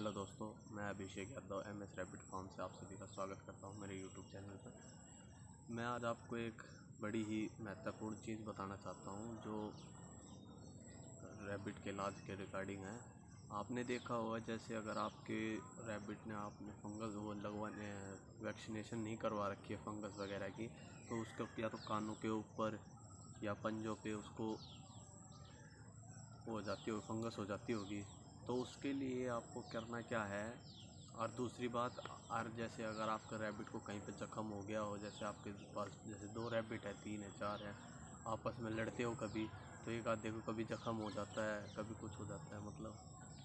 Hello दोस्तों, मैं Abhishek Yadav MS rabbit farm से आप सभी का स्वागत करता हूं मेरे यूट्यूब चैनल पर। मैं आज आपको एक बड़ी ही महत्वपूर्ण चीज़ बताना चाहता हूं जो रैबिट के इलाज के रिगार्डिंग है। आपने देखा होगा, जैसे अगर आपके रैबिट ने आपने फंगस वो लगवाने वैक्सीनेशन नहीं करवा रखी है फंगस वगैरह की, तो उसको या तो कानों के ऊपर या पंजों पे उसको हो जाती हो फंगस हो जाती होगी। तो उसके लिए आपको करना क्या है, और दूसरी बात, और जैसे अगर आपका रैबिट को कहीं पे जख्म हो गया हो, जैसे आपके पास जैसे 2 रैबिट है, 3 है, 4 है, आपस में लड़ते हो कभी, तो एक आधे को कभी जख्म हो जाता है, कभी कुछ हो जाता है, मतलब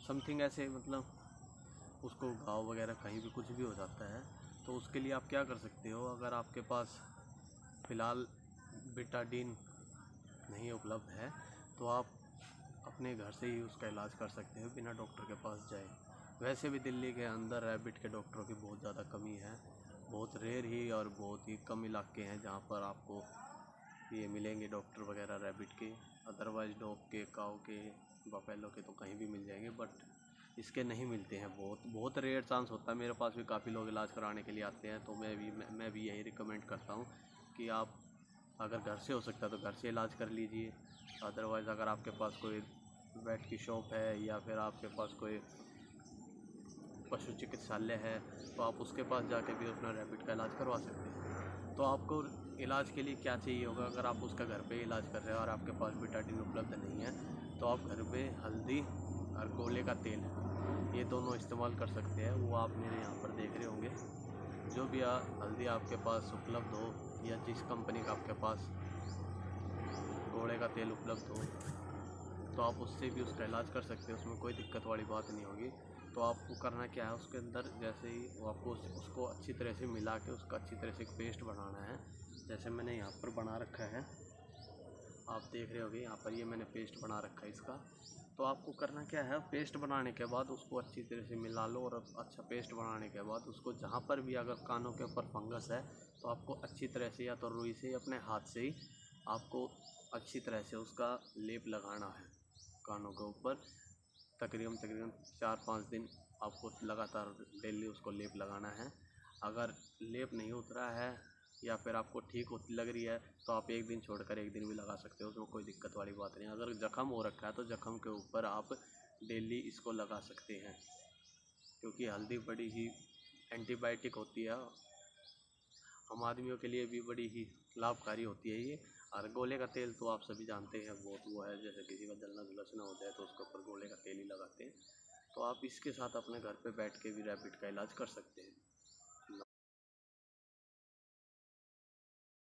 समथिंग ऐसे, मतलब उसको घाव वगैरह कहीं भी कुछ भी हो जाता है। तो उसके लिए आप क्या कर सकते हो, अगर आपके पास फ़िलहाल बेटाडीन नहीं उपलब्ध है तो आप अपने घर से ही उसका इलाज कर सकते हो बिना डॉक्टर के पास जाए। वैसे भी दिल्ली के अंदर रैबिट के डॉक्टरों की बहुत ज़्यादा कमी है, बहुत रेयर ही और बहुत ही कम इलाके हैं जहाँ पर आपको ये मिलेंगे डॉक्टर वगैरह रैबिट के। अदरवाइज़ डॉग के, काऊ के, बफेलो के तो कहीं भी मिल जाएंगे, बट इसके नहीं मिलते हैं। बहुत रेयर चांस होता है। मेरे पास भी काफ़ी लोग इलाज कराने के लिए आते हैं, तो मैं भी यही रिकमेंड करता हूँ कि आप अगर घर से हो सकता है तो घर से इलाज कर लीजिए। अदरवाइज़ अगर आपके पास कोई वेट की शॉप है या फिर आपके पास कोई पशु चिकित्सालय है तो आप उसके पास जाके भी अपना रैबिट का इलाज करवा सकते हैं। तो आपको इलाज के लिए क्या चाहिए होगा, अगर आप उसका घर पे इलाज कर रहे हो और आपके पास बेटाडीन उपलब्ध नहीं है, तो आप घर पे हल्दी और गोले का तेल, ये दोनों इस्तेमाल कर सकते हैं। वो आप मेरे यहाँ पर देख रहे होंगे। जो भी हल्दी आपके पास उपलब्ध हो या जिस कंपनी का आपके पास घोड़े का तेल उपलब्ध हो, तो आप उससे भी उसका इलाज कर सकते हैं। उसमें कोई दिक्कत वाली बात नहीं होगी। तो आपको करना क्या है, उसके अंदर जैसे ही वो आपको उसको अच्छी तरह से मिला के उसका अच्छी तरह से एक पेस्ट बनाना है। जैसे मैंने यहाँ पर बना रखा है, आप देख रहे होगे यहाँ पर, ये मैंने पेस्ट बना रखा है इसका। तो आपको करना क्या है, पेस्ट बनाने के बाद उसको अच्छी तरह से मिला लो, और अच्छा पेस्ट बनाने के बाद उसको जहाँ पर भी अगर कानों के ऊपर फंगस है तो आपको अच्छी तरह से या तो रुई से या अपने हाथ से ही आपको अच्छी तरह से उसका लेप लगाना है कानों के ऊपर। तकरीबन 4-5 दिन आपको लगातार डेली उसको लेप लगाना है। अगर लेप नहीं उतरा है या फिर आपको ठीक होती लग रही है तो आप एक दिन छोड़कर एक दिन भी लगा सकते हो, उसमें कोई दिक्कत वाली बात नहीं है। अगर जख्म हो रखा है तो जख्म के ऊपर आप डेली इसको लगा सकते हैं, क्योंकि हल्दी बड़ी ही एंटीबायोटिक होती है, हम आदमियों के लिए भी बड़ी ही लाभकारी होती है ये। और गोले का तेल तो आप सभी जानते हैं, बहुत वो है, जैसे किसी का जलना झुलसना होता है तो उसके ऊपर गोले का तेल ही लगाते हैं। तो आप इसके साथ अपने घर पे बैठ के भी रैबिट का इलाज कर सकते हैं।